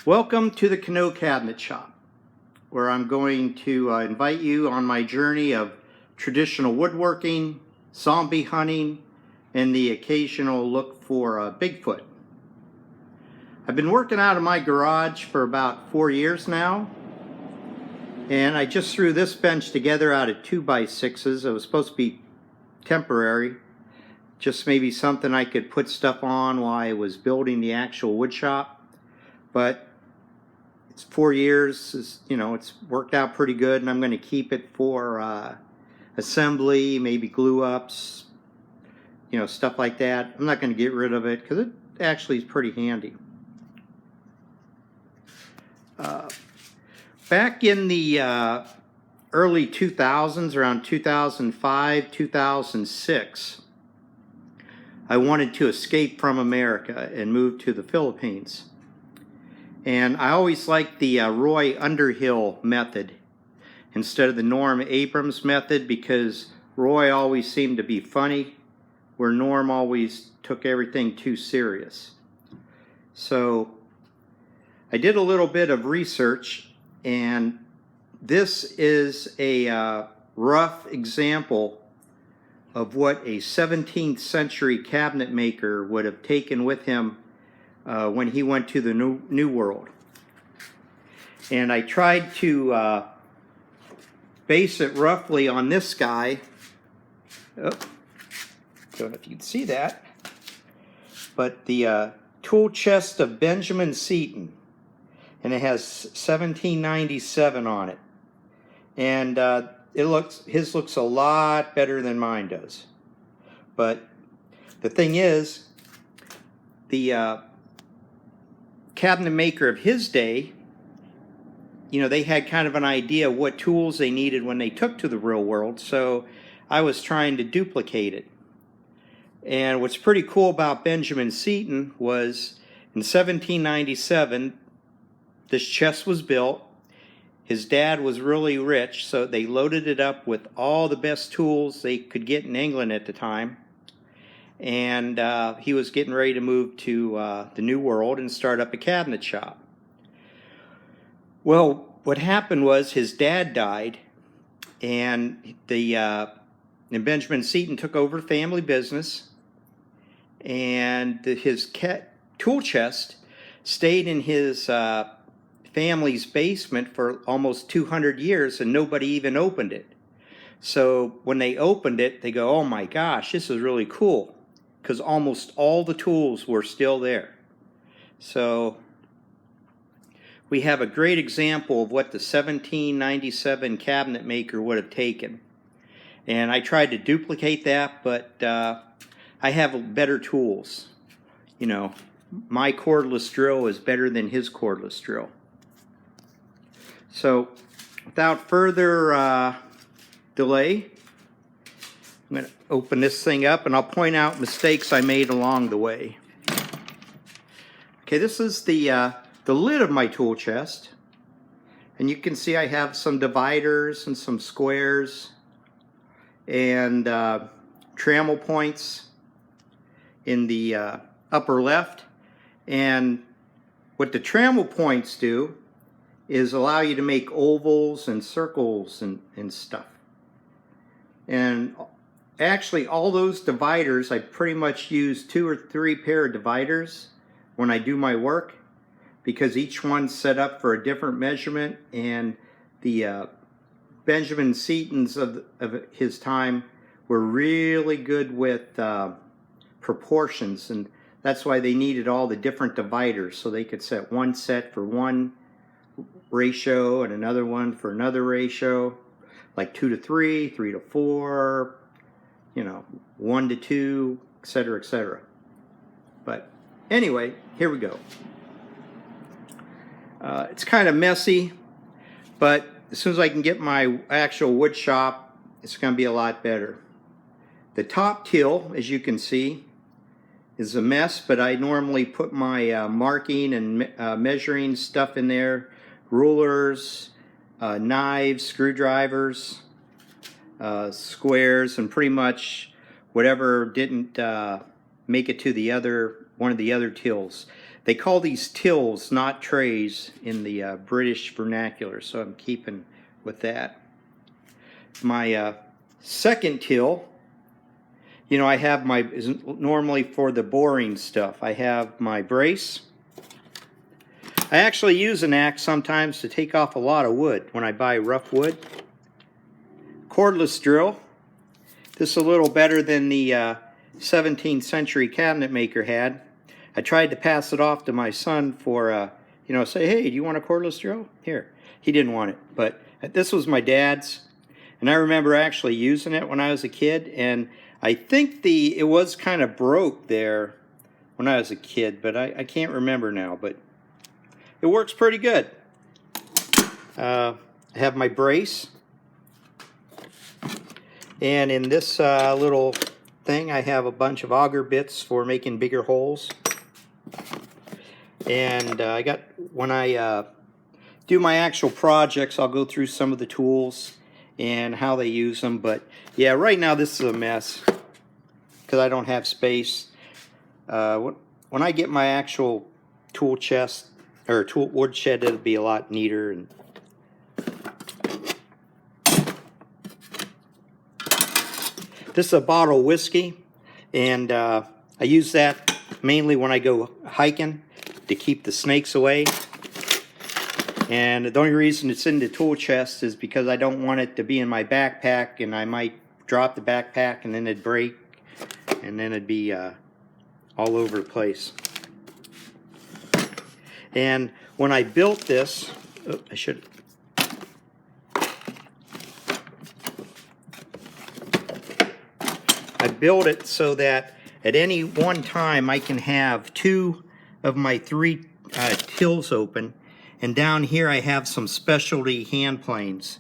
Welcome to the Kano Cabinet Shop, where I'm going to invite you on my journey of traditional woodworking, zombie hunting, and the occasional look for Bigfoot. I've been working out of my garage for about 4 years now, and I just threw this bench together out of 2x6s. It was supposed to be temporary, just maybe something I could put stuff on while I was building the actual wood shop. But it's 4 years, it's worked out pretty good, and I'm going to keep it for assembly, maybe glue ups, stuff like that. I'm not going to get rid of it because it actually is pretty handy. Back in the early 2000s, around 2005, 2006, I wanted to escape from America and move to the Philippines. And I always liked the Roy Underhill method instead of the Norm Abrams method, because Roy always seemed to be funny, where Norm always took everything too serious. So I did a little bit of research, and this is a rough example of what a 17th century cabinet maker would have taken with him when he went to the New World. And I tried to base it roughly on this guy. Oh, don't know if you can see that. But the tool chest of Benjamin Seton. And it has 1797 on it. And his looks a lot better than mine does. But the thing is, the cabinet maker of his day, they had kind of an idea of what tools they needed when they took to the real world, so I was trying to duplicate it. And what's pretty cool about Benjamin Seton was in 1797, this chest was built. His dad was really rich, so they loaded it up with all the best tools they could get in England at the time. And he was getting ready to move to the New World and start up a cabinet shop. Well, what happened was his dad died, and Benjamin Seton took over family business, and his tool chest stayed in his family's basement for almost 200 years, and nobody even opened it. So when they opened it, they go, "Oh my gosh, this is really cool," because almost all the tools were still there. So we have a great example of what the 1797 cabinet maker would have taken. And I tried to duplicate that, but I have better tools. My cordless drill is better than his cordless drill. So without further delay, I'm going to open this thing up, and I'll point out mistakes I made along the way. Okay, this is the lid of my tool chest, and you can see I have some dividers and some squares and trammel points in the upper left. And what the trammel points do is allow you to make ovals and circles and stuff. And actually, all those dividers, I pretty much use 2 or 3 pair of dividers when I do my work, because each one's set up for a different measurement. And the Benjamin Setons of his time were really good with proportions, and that's why they needed all the different dividers, so they could set one set for one ratio and another one for another ratio, like 2 to 3, 3 to 4, 1 to 2, etc., etc. But anyway, here we go. It's kind of messy, but as soon as I can get my actual wood shop, it's going to be a lot better. The top till, as you can see, is a mess, but I normally put my marking and measuring stuff in there: rulers, knives, screwdrivers, squares, and pretty much whatever didn't make it to one of the other tills. They call these tills, not trays, in the British vernacular, so I'm keeping with that. My second till, you know, I have my, normally for the boring stuff, I have my brace. I actually use an axe sometimes to take off a lot of wood when I buy rough wood. Cordless drill. This is a little better than the 17th century cabinet maker had. I tried to pass it off to my son for, you know, say, hey, do you want a cordless drill? Here. He didn't want it, but this was my dad's, and I remember actually using it when I was a kid, and I think it was kind of broke there when I was a kid, but I can't remember now, but it works pretty good. I have my brace, and in this little thing I have a bunch of auger bits for making bigger holes. And I got, when I do my actual projects, I'll go through some of the tools and how they use them. But yeah, right now this is a mess because I don't have space. When I get my actual tool chest or tool wood shed, it'll be a lot neater. And this is a bottle of whiskey, and I use that mainly when I go hiking to keep the snakes away. And the only reason it's in the tool chest is because I don't want it to be in my backpack, and I might drop the backpack and then it'd break, and then it'd be all over the place. And when I built this, oh, I built it so that at any one time I can have 2 of my 3 tills open, and down here I have some specialty hand planes,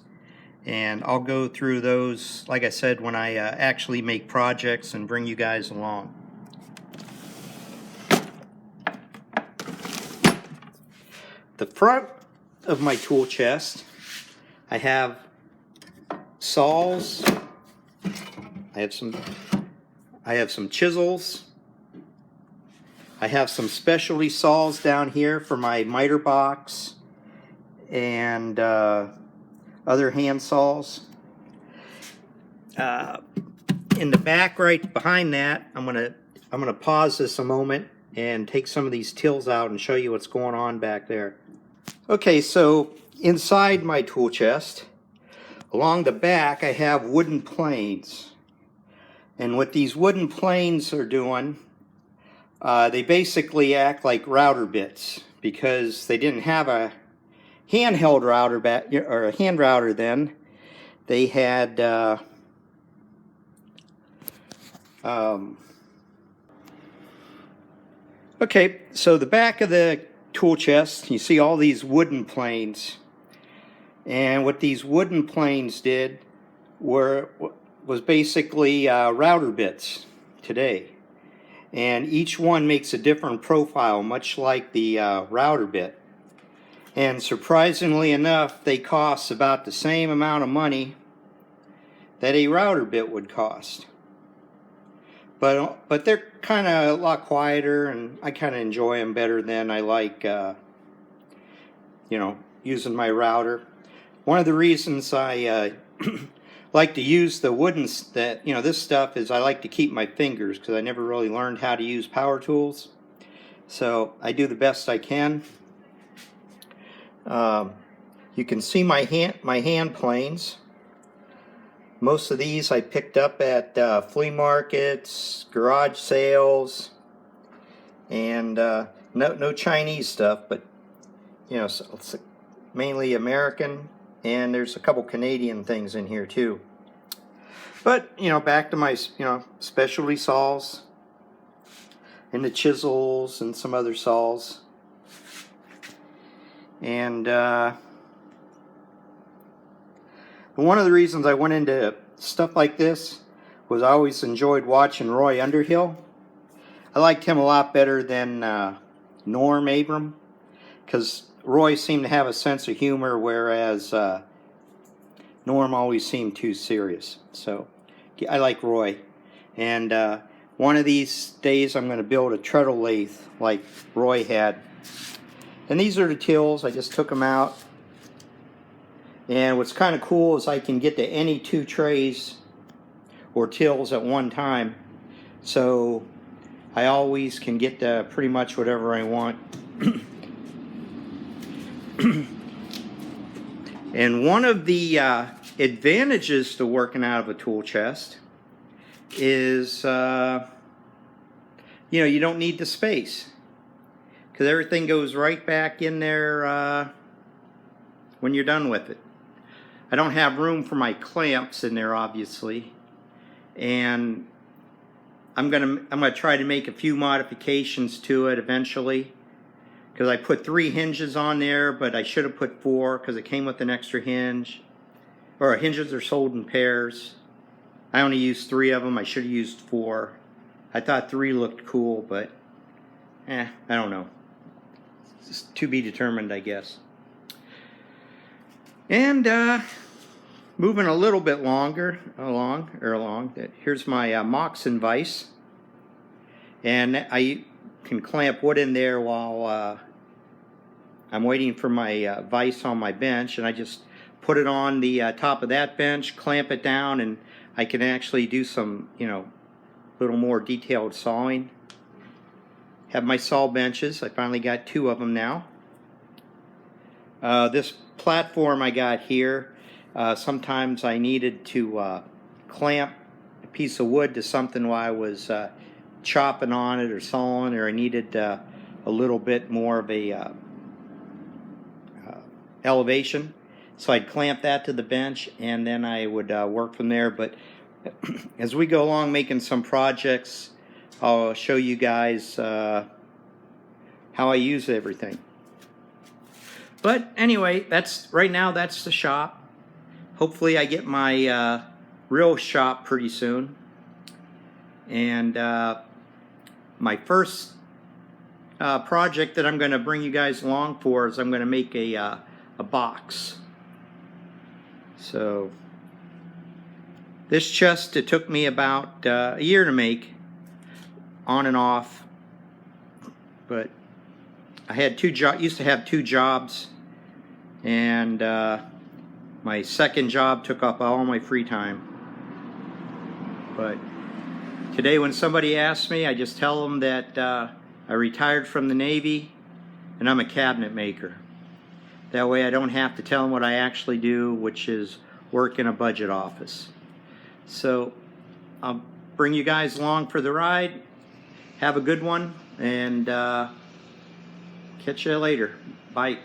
and I'll go through those, like I said, when I actually make projects and bring you guys along. The front of my tool chest, I have saws, I have some chisels, I have some specialty saws down here for my miter box and other hand saws. In the back right behind that, I'm gonna pause this a moment and take some of these tills out and show you what's going on back there. Okay, so inside my tool chest, along the back, I have wooden planes. And what these wooden planes are doing, they basically act like router bits, because they didn't have a handheld router back, or a hand router then. They had okay, so the back of the tool chest, you see all these wooden planes, and what these wooden planes did was basically router bits today. And each one makes a different profile, much like the router bit. And surprisingly enough, they cost about the same amount of money that a router bit would cost. But they're kind of a lot quieter, and I kind of enjoy them better than I like, you know, using my router. One of the reasons I like to use the wooden, this stuff, is I like to keep my fingers, because I never really learned how to use power tools. So I do the best I can. You can see my hand planes. Most of these I picked up at flea markets, garage sales, and no Chinese stuff, but you know, it's mainly American, and there's a couple Canadian things in here too. But you know, back to my specialty saws and the chisels and some other saws. And one of the reasons I went into stuff like this was I always enjoyed watching Roy Underhill. I liked him a lot better than Norm Abram, because Roy seemed to have a sense of humor, whereas Norm always seemed too serious. So I like Roy. And One of these days I'm going to build a treadle lathe like Roy had. And these are the tills. I just took them out. And what's kind of cool is I can get to any 2 trays or tills at one time. So I always can get to pretty much whatever I want. And one of the advantages to working out of a tool chest is, you don't need the space, because everything goes right back in there when you're done with it. I don't have room for my clamps in there, obviously, and I'm gonna try to make a few modifications to it eventually, because I put 3 hinges on there, but I should have put 4 because it came with an extra hinge. Or hinges are sold in pairs. I only used 3 of them. I should have used 4. I thought 3 looked cool, but I don't know. It's to be determined, I guess. And moving a little bit along. Here's my Moxon vise, and I can clamp wood in there while I'm waiting for my vise on my bench, and I just put it on the top of that bench, clamp it down, and I can actually do some, little more detailed sawing. Have my saw benches. I finally got 2 of them now. This platform I got here, sometimes I needed to clamp a piece of wood to something while I was chopping on it or sawing, or I needed a little bit more of a elevation. So I'd clamp that to the bench, and then I would work from there. But as we go along making some projects, I'll show you guys how I use everything. But anyway, right now that's the shop. Hopefully I get my real shop pretty soon. And my first project that I'm going to bring you guys along for is I'm going to make a box. So this chest, it took me about a year to make, on and off. But I had used to have 2 jobs, and my second job took up all my free time. But today when somebody asks me, I just tell them that I retired from the Navy and I'm a cabinet maker. That way I don't have to tell them what I actually do, which is work in a budget office. So I'll bring you guys along for the ride. Have a good one, and catch you later. Bye.